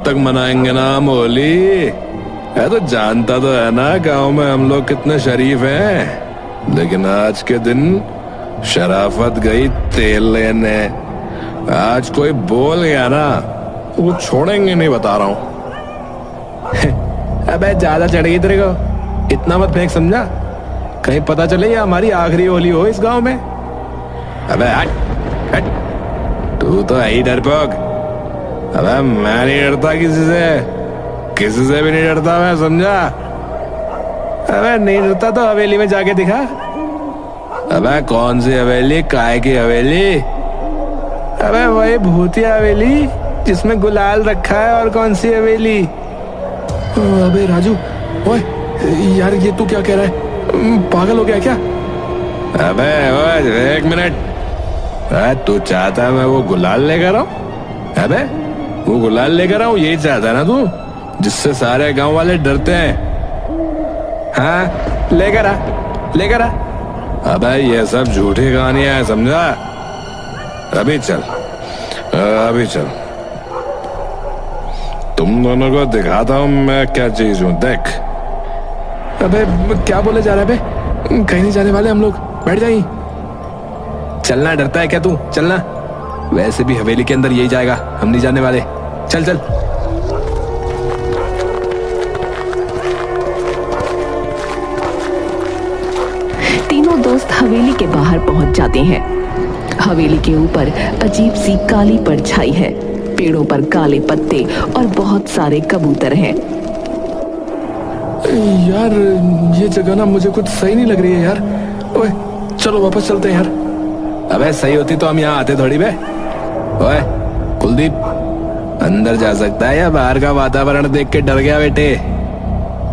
तक मनाएंगे ना हम होली? है तो जानता तो है ना गांव में हम लोग कितने शरीफ हैं। लेकिन आज के दिन शराफत गई तेल लेने। आज कोई बोल गया ना वो छोड़ेंगे नहीं, बता रहा हूँ। अबे ज्यादा चढ़ गई तेरे को, इतना मत फेंक समझा। कहीं पता चले ये हमारी आखिरी होली हो इस गांव में। अबे हट हट, तू तो है ही डरपोक। अबे मैं नहीं डरता किसी से भी नहीं डरता मैं, समझा। अबे नहीं डरता तो हवेली में जाके दिखा। अबे कौन सी हवेली, काय की हवेली? अबे वही भूतिया हवेली जिसमें गुलाल रखा है। और कौन सी हवेली? अबे राजू, ओए यार ये तू क्या कह रहा है? पागल हो गया क्या? अबे ओए एक मिनट, तू चाहता है मैं वो गुलाल लेकर आऊं? अबे वो गुलाल लेकर आऊं, यही चाहता है ना तू, जिससे सारे गांव वाले डरते हैं? हाँ लेकर आ। अबे ये सब झूठी कहानियां है, समझा। अभी चल तुम दोनों को दिखाता हूं मैं क्या चीज हूं, देख। अबे क्या बोले जा रहा है बे? कहीं नहीं जाने वाले हम लोग, बैठ जाइए। चलना डरता है क्या तू? चलना। वैसे भी हवेली के अंदर यही जाएगा, हम नहीं जाने वाले। चल। तीनों दोस्त हवेली के बाहर पहुंच जाते हैं। हवेली के ऊपर अजीब सी काली परछाई है। पेड़ों पर काले पत्ते और बहुत सारे कबूतर हैं। यार ये जगह ना मुझे कुछ सही नहीं लग रही है यार। ओए चलो वापस चलते हैं यार। अबे सही होती तो हम यहाँ आते थोड़ी बे। ओए कुलदीप, अंदर जा सकता है या बाहर का वातावरण देख के डर गया बेटे?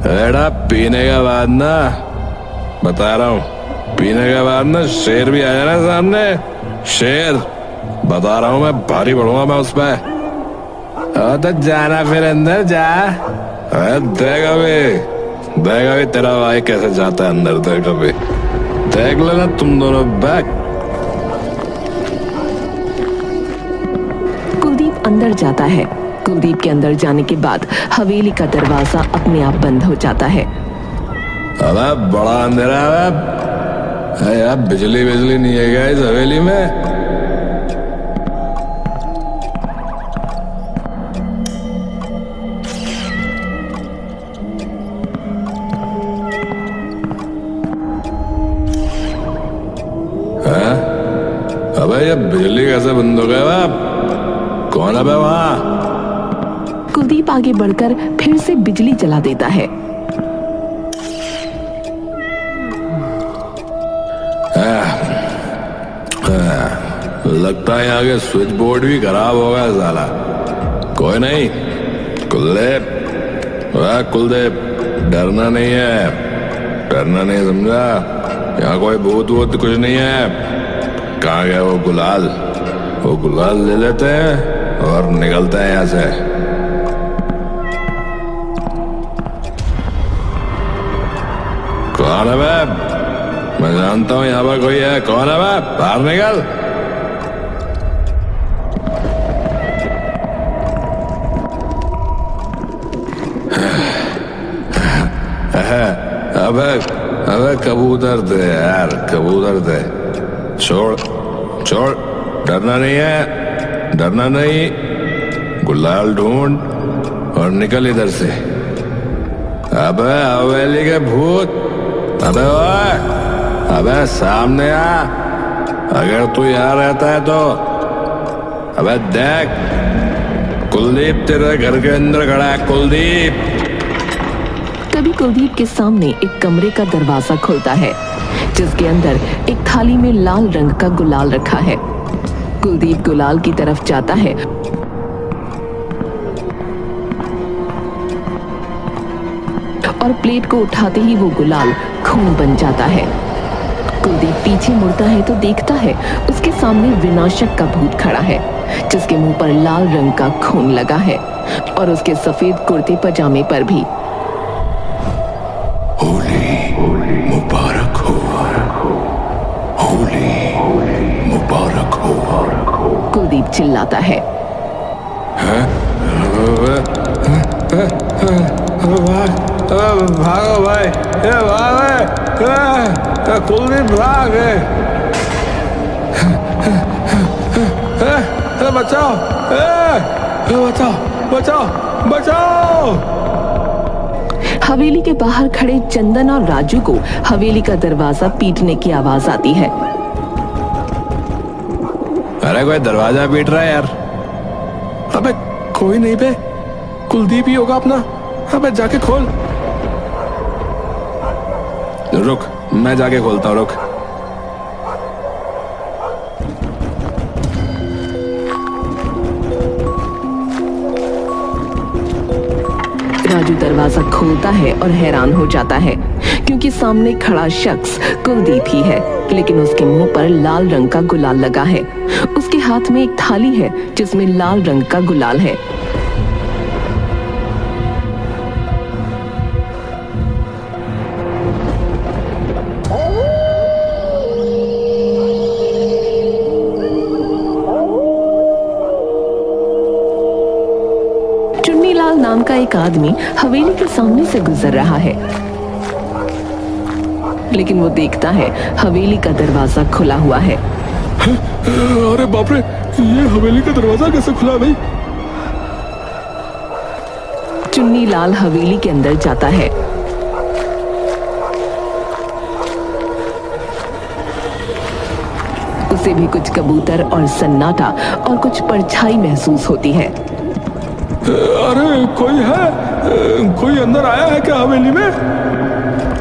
बेटा पीने के बाद ना, बता रहा हूँ, पीने के बाद ना शेर भी आ जाना सामने। शेर, बता रहा हूँ मैं, भारी पड़ूंगा मैं उस पर। तो जाना फिर अंदर जा। देगा भी तेरा भाई कैसे जाता है अंदर, देख लेना तुम दोनों बैक। कुलदीप अंदर जाता है। कुलदीप के अंदर जाने के बाद हवेली का दरवाजा अपने आप बंद हो जाता है। अबे बड़ा अंधेरा है यार, बिजली नहीं है क्या इस हवेली में? अबे ये बिजली कैसे बंद हो गया? कौन है वहां? कुलदीप आगे बढ़कर फिर से बिजली जला देता है। लगता है यहाँ के स्विच बोर्ड भी खराब हो गया साला। कोई नहीं कुलदीप, डरना नहीं है, समझा। यहाँ कोई भूत कुछ नहीं है। कहाँ गया वो गुलाल ले लेते हैं और निकलते हैं यहाँ से। कौन है बे? मैं जानता हूँ यहाँ पर कोई है। कौन है बे? बाहर निकल। अबे कबूतर थे यार, कबूतर थे। छोड़, डरना नहीं। गुलाल ढूंढ और निकल इधर से। अबे हवेली के भूत, अबे सामने आ। अगर तू यहाँ रहता है तो अबे देख, कुलदीप तेरे घर के अंदर खड़ा है। कुलदीप। तभी कुलदीप के सामने एक कमरे का दरवाजा खुलता है, जिसके अंदर एक थाली में लाल रंग का गुलाल रखा है। कुलदीप गुलाल की तरफ जाता है और प्लेट को उठाते ही वो गुलाल खून बन जाता है। कुलदीप पीछे मुड़ता है तो देखता है उसके सामने विनाशक का भूत खड़ा है, जिसके मुंह पर लाल रंग का खून लगा है और उसके सफेद कुर्ते पजामे पर भी। होली मुबारक हो, होली मुबारक हो, कुलदीप चिल्लाता है। भागो भाई, कुलदीप भाग। बचाओ, बचाओ, बचाओ, बचाओ। हवेली के बाहर खड़े चंदन और राजू को हवेली का दरवाजा पीटने की आवाज आती है। अरे कोई दरवाजा पीट रहा है यार। अबे कोई नहीं बे, कुलदीप ही होगा अपना। अबे जाके खोल। रुक, मैं जाके खोलता हूँ, रुक। राजू दरवाजा खोलता है और हैरान हो जाता है क्योंकि सामने खड़ा शख्स कुलदीप ही है, लेकिन उसके मुंह पर लाल रंग का गुलाल लगा है। उसके हाथ में एक थाली है जिसमें लाल रंग का गुलाल है। चुन्नीलाल नाम का एक आदमी हवेली के सामने से गुजर रहा है, लेकिन वो देखता है हवेली का दरवाजा खुला हुआ है। अरे बाप रे, ये हवेली का दरवाजा कैसे खुला भाई? चुन्नीलाल हवेली के अंदर जाता है। उसे भी कुछ कबूतर और सन्नाटा और कुछ परछाई महसूस होती है। अरे कोई है? कोई अंदर आया है क्या हवेली में?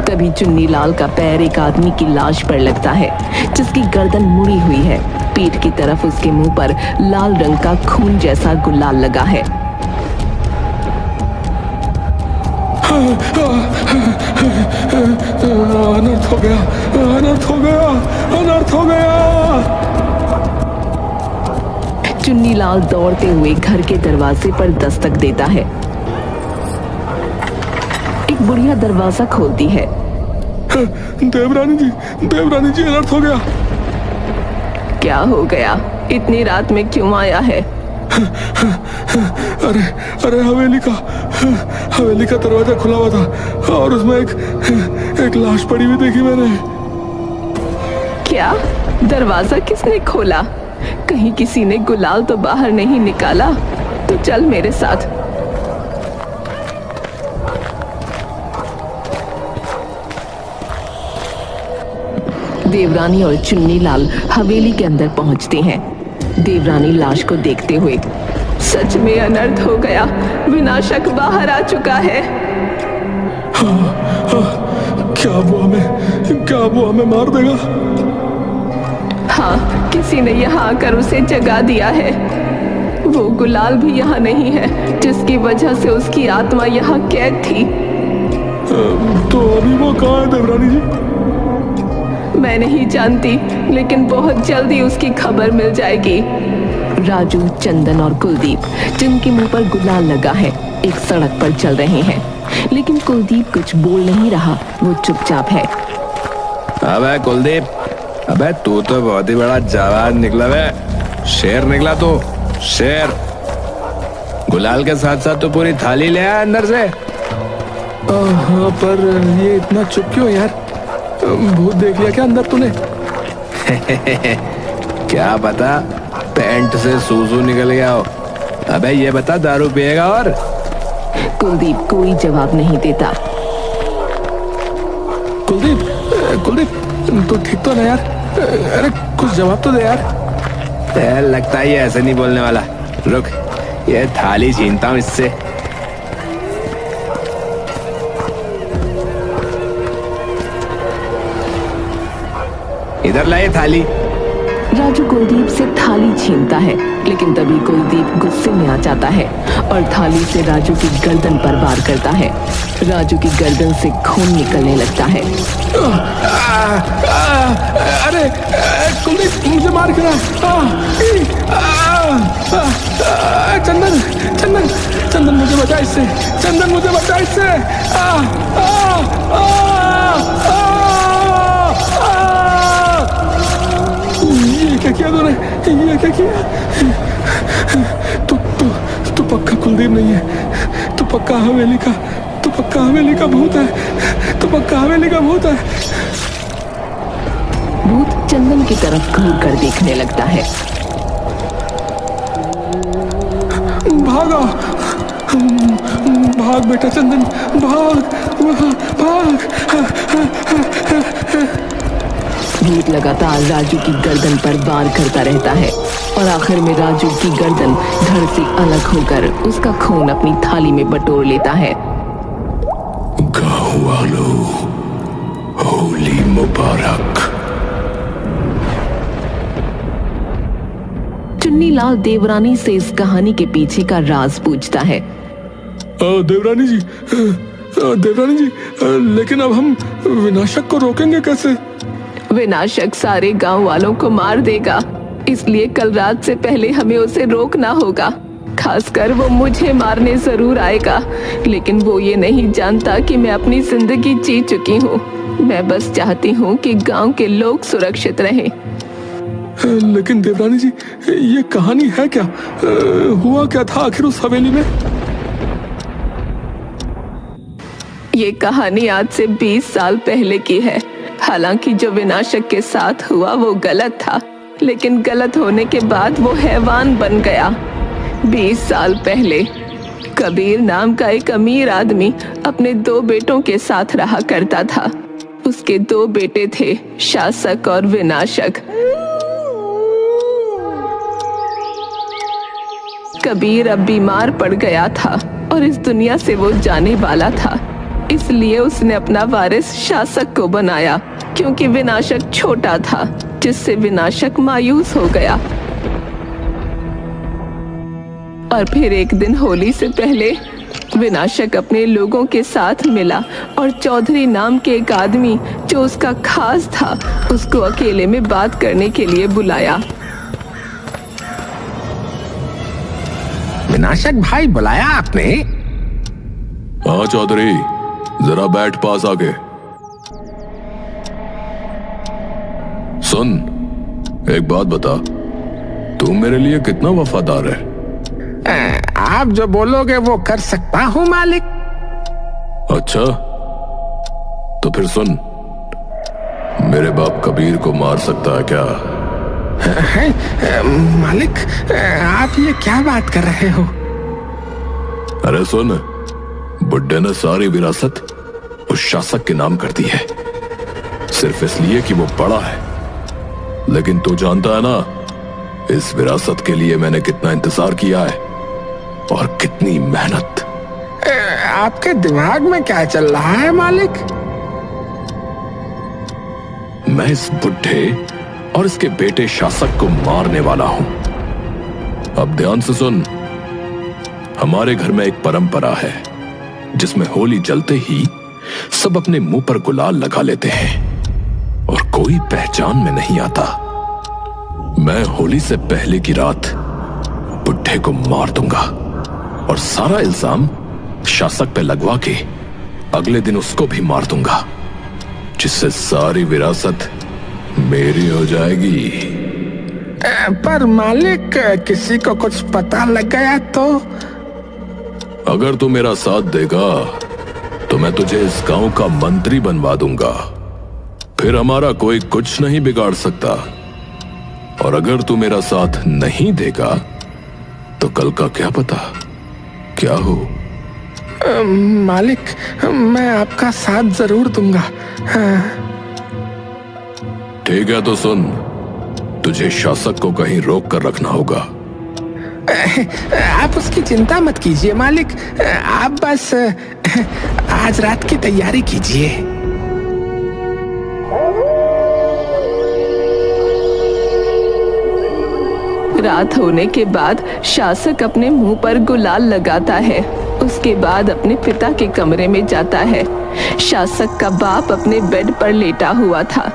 तभी चुन्नीलाल का पैर एक आदमी की लाश पर लगता है जिसकी गर्दन मुड़ी हुई है। पीठ की तरफ उसके मुंह पर लाल रंग का खून जैसा गुलाल लगा है। अनर्थ हो गया, अनर्थ हो गया, अनर्थ हो गया। चुन्नीलाल दौड़ते हुए घर के दरवाजे पर दस्तक देता है। एक बुढ़िया दरवाजा खोलती है। देवरानी जी, देवरानी जी, अनर्थ हो गया। क्या हो गया? इतनी रात में क्यों आया है? अरे अरे हवेली का दरवाजा खुला हुआ था और उसमें एक लाश पड़ी हुई देखी मैंने। क्या? दरवाजा किसने खोला? कहीं किसी ने गुलाल तो बाहर नहीं निकाला? तो चल मेरे साथ। देवरानी और चुन्नीलाल हवेली के अंदर पहुंचते हैं। देवरानी लाश को देखते हुए, सच में अनर्थ हो गया, विनाशक बाहर आ चुका है। क्या वो हमें मार देगा? हाँ, किसी ने यहाँ आकर उसे जगा दिया है। वो गुलाल भी यहाँ नहीं है जिसकी वजह से उसकी आत्मा यहाँ कैद थी। तो अभी वो कहाँ है देवरानी जी? मैं नहीं जानती, लेकिन बहुत जल्दी उसकी खबर मिल जाएगी। राजू, चंदन और कुलदीप, जिनके मुंह पर गुलाल लगा है, एक सड़क पर चल रहे हैं, लेकिन कुलदीप कुछ बोल नहीं रहा। वो चुपचाप है। अबे कुलदीप, अबे तू तो बहुत ही बड़ा जवान निकला है। शेर निकला तू, शेर। गुलाल के साथ साथ तो पूरी थाली ले आया अंदर से। हाँ, पर ये इतना चुप क्यों यार? भूत देख लिया क्या अंदर तूने? क्या पता, पैंट से सूसू निकल गया हो। अबे ये बता, दारू पिएगा? और कुलदीप कोई जवाब नहीं देता। कुलदीप तू ठीक तो ना यार? अरे कुछ जवाब तो दे यार। लगता है ये ऐसे नहीं बोलने वाला। रुक, ये थाली छीनता हूँ इससे। इधर लाए थाली। राजू कुलदीप से थाली छीनता है, लेकिन तभी कुलदीप गुस्से में आ जाता है और थाली से राजू की गर्दन पर वार करता है। राजू की गर्दन से खून निकलने लगता है। अरे कुलदीप, मुझे मार गिरा। चंदन, चंदन, चंदन मुझे बचा इससे। चंदन मुझे बचा इससे। ये क्या किया तूने? ये क्या किया? तू पक्का कुलदीप नहीं है? तू पक्का हवेली का तो पक्का हवेली का भूत है, तो पक्का हवेली का भूत है। भूत चंदन की तरफ घूर कर देखने लगता है। भागो, भाग बेटा चंदन, भाग भाग। भूत लगातार राजू की गर्दन पर वार करता रहता है और आखिर में राजू की गर्दन धड़ से अलग होकर उसका खून अपनी थाली में बटोर लेता है। गाँव वालों, होली मुबारक। चुन्नीलाल देवरानी से इस कहानी के पीछे का राज पूछता है। देवरानी जी, देवरानी जी, लेकिन अब हम विनाशक को रोकेंगे कैसे? विनाशक सारे गांव वालों को मार देगा, इसलिए कल रात से पहले हमें उसे रोकना होगा। खासकर वो मुझे मारने जरूर आएगा, लेकिन वो ये नहीं जानता कि मैं अपनी जिंदगी जी चुकी हूँ। मैं बस चाहती हूँ कि गांव के लोग सुरक्षित रहें। लेकिन देवरानी जी, ये कहानी है क्या? हुआ क्या था आखिर उस हवेली में? ये कहानी आज से 20 साल पहले की है। हालांकि जो विनाशक के साथ हुआ वो गलत था, लेकिन गलत होने के बाद वो हैवान बन गया। 20 साल पहले कबीर नाम का एक अमीर आदमी अपने 2 बेटों के साथ रहा करता था। उसके 2 बेटे थे, शासक और विनाशक। कबीर अब बीमार पड़ गया था और इस दुनिया से वो जाने वाला था, इसलिए उसने अपना वारिस शासक को बनाया, क्योंकि विनाशक छोटा था, जिससे विनाशक मायूस हो गया। और फिर एक दिन होली से पहले विनाशक अपने लोगों के साथ मिला और चौधरी नाम के एक आदमी जो उसका खास था, उसको अकेले में बात करने के लिए बुलाया। विनाशक भाई, बुलाया आपने? हाँ चौधरी, जरा बैठ पास आके। सुन, एक बात बता, तू मेरे लिए कितना वफादार है? आप जो बोलोगे वो कर सकता हूँ मालिक। अच्छा, तो फिर सुन, मेरे बाप कबीर को मार सकता है क्या? मालिक, आप ये क्या बात कर रहे हो? अरे सुन, बुड्ढे ने सारी विरासत उस शासक के नाम कर दी है, सिर्फ इसलिए कि वो बड़ा है। लेकिन तू जानता है ना, इस विरासत के लिए मैंने कितना इंतजार किया है और कितनी मेहनत। आपके दिमाग में क्या चल रहा है मालिक? मैं इस बुड्ढे और इसके बेटे शासक को मारने वाला हूं। अब ध्यान से सुन, हमारे घर में एक परंपरा है जिसमें होली जलते ही सब अपने मुंह पर गुलाल लगा लेते हैं और कोई पहचान में नहीं आता। मैं होली से पहले की रात बुड्ढे को मार दूंगा और सारा इल्जाम शासक पे लगवा के अगले दिन उसको भी मार दूंगा, जिससे सारी विरासत मेरी हो जाएगी। पर मालिक, किसी को कुछ पता लग गया तो? अगर तू मेरा साथ देगा तो मैं तुझे इस गांव का मंत्री बनवा दूंगा, फिर हमारा कोई कुछ नहीं बिगाड़ सकता। और अगर तू मेरा साथ नहीं देगा तो कल का क्या पता क्या हो। मालिक, मैं आपका साथ जरूर दूंगा। हाँ। ठीक है, तो सुन, तुझे शासक को कहीं रोक कर रखना होगा। आप उसकी चिंता मत कीजिए मालिक, आप बस आज रात की तैयारी कीजिए। रात होने के बाद शासक अपने मुंह पर गुलाल लगाता है। उसके बाद अपने पिता के कमरे में जाता है। शासक का बाप अपने बेड पर लेटा हुआ था।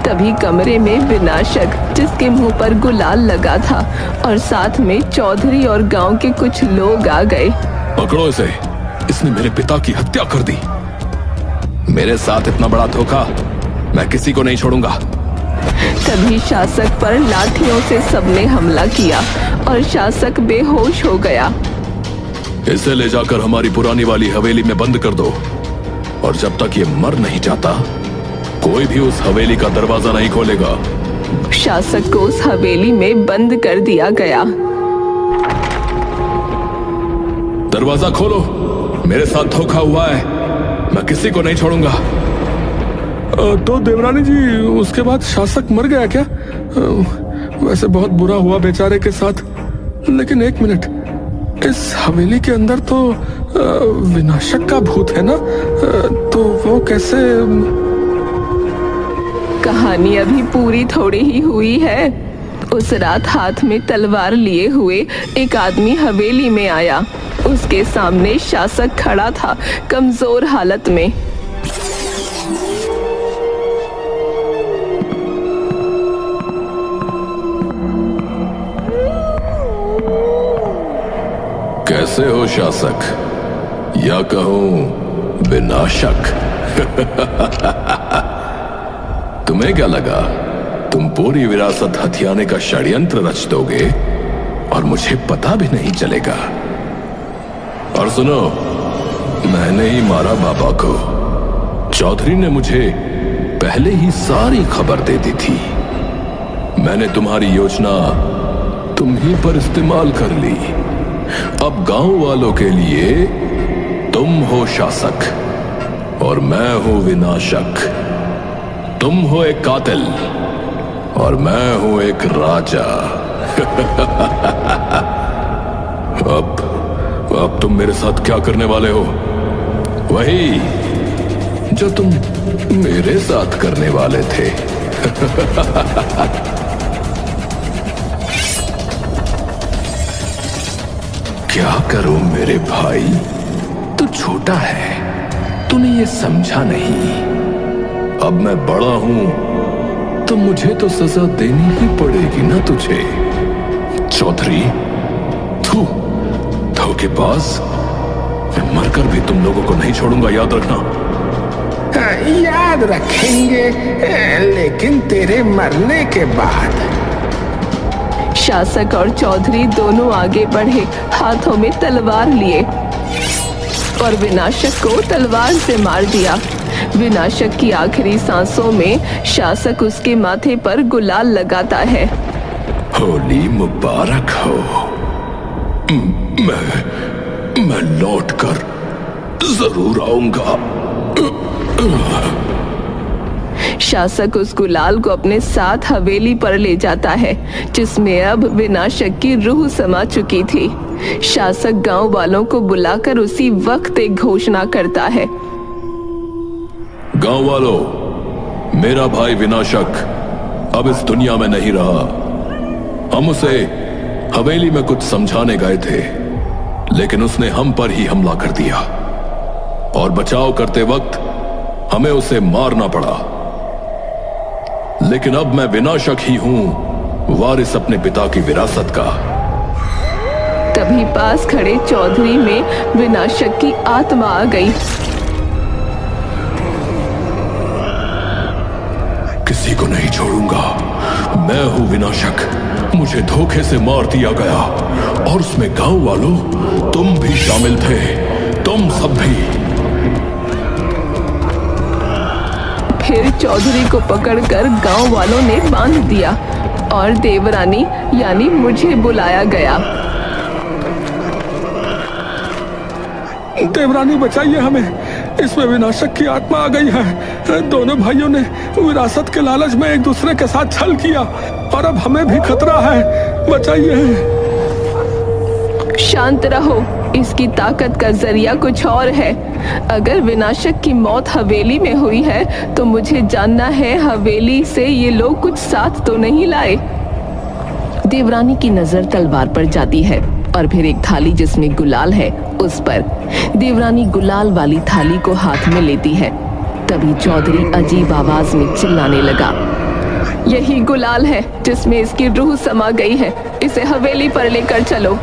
तभी कमरे में विनाशक, जिसके मुंह पर गुलाल लगा था, और साथ में चौधरी और गांव के कुछ लोग आ गए। पकड़ो इसे, इसने मेरे पिता की हत्या कर दी। मेरे साथ इतना बड़ा धोखा मैं किसी को नहीं छोड़ूंगा। तभी शासक पर लाठियों से सबने हमला किया और शासक बेहोश हो गया। इसे ले जाकर हमारी पुरानी वाली हवेली में बंद कर दो, और जब तक ये मर नहीं जाता कोई भी उस हवेली का दरवाजा नहीं खोलेगा। शासक को उस हवेली में बंद कर दिया गया। दरवाजा खोलो, मेरे साथ धोखा हुआ है, मैं किसी को नहीं छोड़ूंगा। तो देवरानी जी, उसके बाद शासक मर गया क्या? वैसे बहुत बुरा हुआ बेचारे के साथ, लेकिन एक मिनट, इस हवेली के अंदर तो विनाशक का भूत है ना, तो वो कैसे? कहानी अभी पूरी थोड़ी ही हुई है। उस रात हाथ में तलवार लिए हुए एक आदमी हवेली में आया। उसके सामने शासक खड़ा था, कमजोर हालत में। कैसे हो शासक, या कहूं विनाशक? तुम्हें क्या लगा तुम पूरी विरासत हथियाने का षड्यंत्र रच दोगे और मुझे पता भी नहीं चलेगा? और सुनो, मैंने ही मारा बाबा को। चौधरी ने मुझे पहले ही सारी खबर दे दी थी। मैंने तुम्हारी योजना तुम ही पर इस्तेमाल कर ली। अब गांव वालों के लिए तुम हो शासक और मैं हूं विनाशक। तुम हो एक कातिल और मैं हूं एक राजा। अब तुम मेरे साथ क्या करने वाले हो? वही जो तुम मेरे साथ करने वाले थे। क्या करूं मेरे भाई, तू छोटा है, तूने ये समझा नहीं। अब मैं बड़ा हूं तो मुझे तो सजा देनी ही पड़ेगी ना तुझे। चौधरी, तू धोखेबाज, मैं मरकर भी तुम लोगों को नहीं छोड़ूंगा, याद रखना। याद रखेंगे, लेकिन तेरे मरने के बाद। शासक और चौधरी दोनों आगे बढ़े, हाथों में तलवार लिए, और विनाशक को तलवार से मार दिया। विनाशक की आखिरी सांसों में शासक उसके माथे पर गुलाल लगाता है। होली मुबारक हो। मैं लौट कर जरूर आऊंगा। शासक उस गुलाल को अपने साथ हवेली पर ले जाता है, जिसमें अब विनाशक की रूह समा चुकी थी। शासक गांव वालों को बुलाकर उसी वक्त एक घोषणा करता है। गांव वालों, मेरा भाई विनाशक अब इस दुनिया में नहीं रहा। हम उसे हवेली में कुछ समझाने गए थे, लेकिन उसने हम पर ही हमला कर दिया और बचाव करते वक्त हमें उसे मारना पड़ा। लेकिन अब मैं विनाशक ही हूं, वारिस अपने पिता की विरासत का। तभी पास खड़े चौधरी में विनाशक की आत्मा आ गई। किसी को नहीं छोड़ूंगा, मैं हूं विनाशक। मुझे धोखे से मार दिया गया और उसमें गांव वालों तुम भी शामिल थे, तुम सब भी। फिर चौधरी को पकड़कर गांव वालों ने बांध दिया और देवरानी यानी मुझे बुलाया गया। देवरानी बचाइए हमें, इसमें विनाशक की आत्मा आ गई है। दोनों भाइयों ने विरासत के लालच में एक दूसरे के साथ छल किया और अब हमें भी खतरा है, बचाइए। शांत रहो, इसकी ताकत का जरिया कुछ और है। अगर विनाशक की मौत हवेली में हुई है तो मुझे जानना है हवेली से ये लोग कुछ साथ तो नहीं लाए। देवरानी की नजर तलवार पर जाती है और फिर एक थाली जिसमें गुलाल है उस पर। देवरानी गुलाल वाली थाली को हाथ में लेती है। तभी चौधरी अजीब आवाज में चिल्लाने लगा, यही गुलाल है जिसमें इसकी रूह समा गई है, इसे हवेली पर लेकर चलो।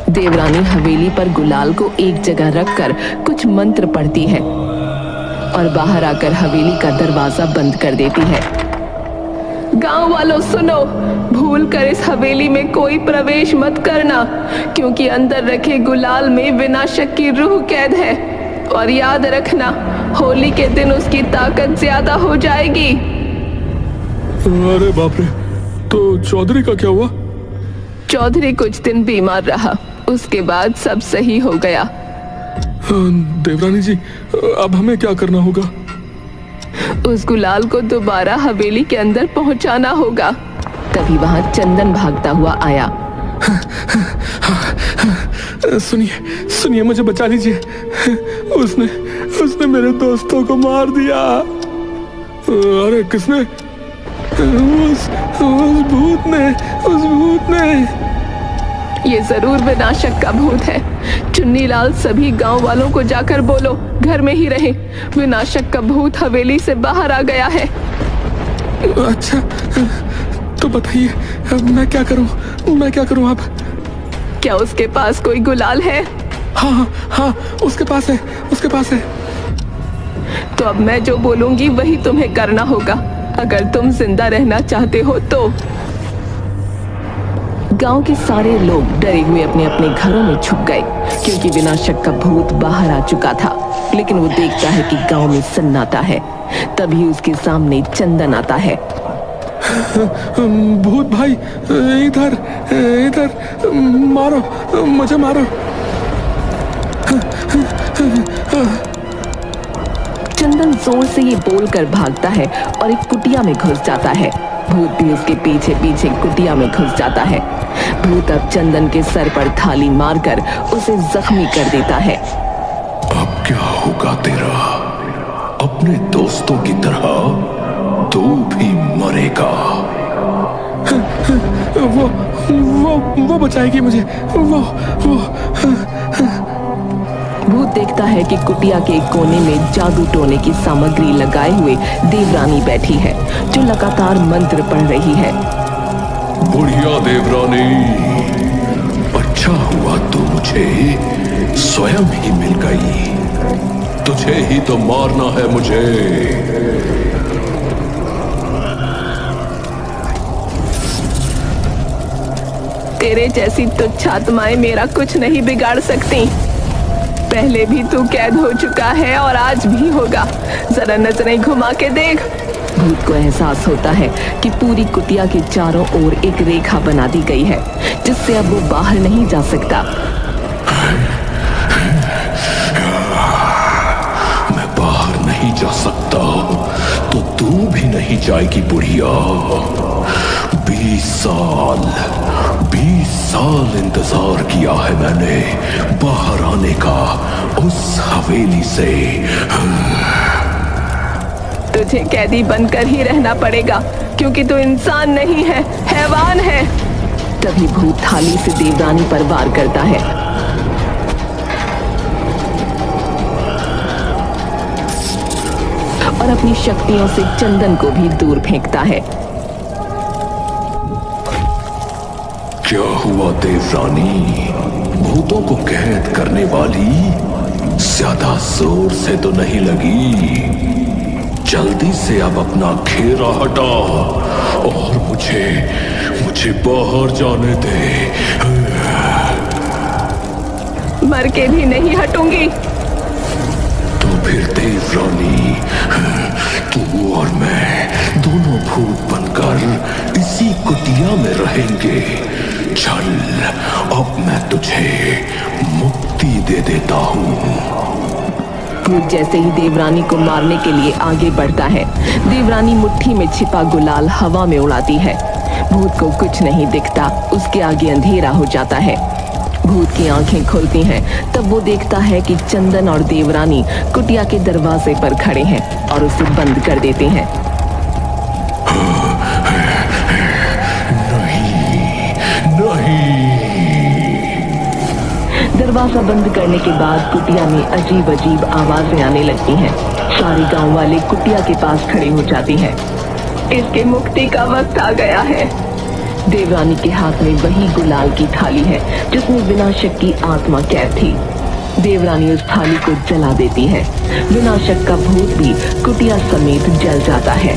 देवरानी हवेली पर गुलाल को एक जगह रखकर कुछ मंत्र पढ़ती है और बाहर आकर हवेली का दरवाजा बंद कर देती है। गांव वालों सुनो, भूल कर इस हवेली में कोई प्रवेश मत करना, क्योंकि अंदर रखे गुलाल में विनाशक की रूह कैद है। और याद रखना, होली के दिन उसकी ताकत ज्यादा हो जाएगी। अरे बाप रे, तो चौधरी का क्या हुआ? चौधरी कुछ दिन बीमार रहा, उसके बाद सब सही हो गया। देवरानी जी, अब हमें क्या करना होगा? उस गुलाल को दोबारा हवेली के अंदर पहुंचाना होगा। तभी वहां चंदन भागता हुआ आया। सुनिए सुनिए, मुझे बचा लीजिए। उसने मेरे दोस्तों को मार दिया। अरे किसने? उस भूत ने। ये जरूर विनाशक का भूत है। चुन्नीलाल, सभी गांव वालों को जाकर बोलो घर में ही रहे। विनाशक का भूत हवेली से बाहर आ गया है। अच्छा, तो बताइए मैं क्या करूं अब? क्या उसके पास कोई गुलाल है? हाँ, उसके पास है। तो अब मैं जो बोलूंगी वही तुम्हें करना होगा, अगर तुम जिंदा रहना चाहते हो तो। गांव के सारे लोग डरे हुए अपने अपने घरों में छुप गए, क्योंकि विनाशक का भूत बाहर आ चुका था। लेकिन वो देखता है कि गांव में सन्नाटा है। तभी उसके सामने चंदन आता है। भूत भाई, इधर मारो, मुझे मारो। चंदन जोर से ये बोलकर भागता है और एक कुटिया में घुस जाता है। भूत भी उसके पीछे पीछे कुटिया में घुस जाता है। भूत अब चंदन के सर पर थाली मारकर उसे जख्मी कर देता है। अब क्या होगा तेरा? अपने दोस्तों की तरह तू भी मरेगा। वो बचाएगी मुझे। भूत देखता है कि कुटिया के एक कोने में जादू टोने की सामग्री लगाए हुए देवरानी बैठी है, जो लगातार मंत्र पढ़ रही है। बुढ़िया देवरानी, अच्छा हुआ तू मुझे स्वयं ही मिल गई। तुझे ही तो मारना है मुझे। तेरे जैसी तुच्छ आत्माएं मेरा कुछ नहीं बिगाड़ सकती। पहले भी तू कैद हो चुका है और आज भी होगा। जरा नजरें घुमा के देख। भूत को एहसास होता है कि पूरी कुटिया के चारों ओर एक रेखा बना दी गई है, जिससे अब वो बाहर नहीं जा सकता। मैं बाहर नहीं जा सकता तो तू भी नहीं जाएगी बुढ़िया। 20 साल इंतजार किया है मैंने बाहर आने का उस हवेली से। तुझे कैदी बनकर ही रहना पड़ेगा, क्योंकि तू इंसान नहीं है, हैवान है। तभी भूत थाली से देवरानी पर वार करता है। और अपनी शक्तियों से चंदन को भी दूर फेंकता है। क्या हुआ देवरानी? भूतों को कैद करने वाली ज्यादा जोर से तो नहीं लगी। जल्दी से अब अपना घेरा हटा और मुझे बाहर जाने दे। मर के भी नहीं हटूंगी। तो फिर देवरानी, तू और मैं दोनों भूत बनकर इसी कुटिया में रहेंगे। चल, अब मैं तुझे मुक्ति दे देता हूँ। भूत जैसे ही देवरानी को मारने के लिए आगे बढ़ता है, देवरानी मुट्ठी में छिपा गुलाल हवा में उड़ाती है। भूत को कुछ नहीं दिखता, उसके आगे अंधेरा हो जाता है। भूत की आंखें खुलती हैं, तब वो देखता है कि चंदन और देवरानी कुटिया के दरवाजे पर खड़े हैं और उसे बंद कर देते हैं। दरवाजा बंद करने के बाद कुटिया में अजीब अजीब आवाजें आने लगती हैं। सारे गांव वाले कुटिया के पास खड़े हो जाते हैं। इसके मुक्ति का वक्त आ गया है। देवरानी के हाथ में वही गुलाल की थाली है जिसमें विनाशक की आत्मा कैद थी। देवरानी उस थाली को जला देती है। विनाशक का भूत भी कुटिया समेत जल जाता है।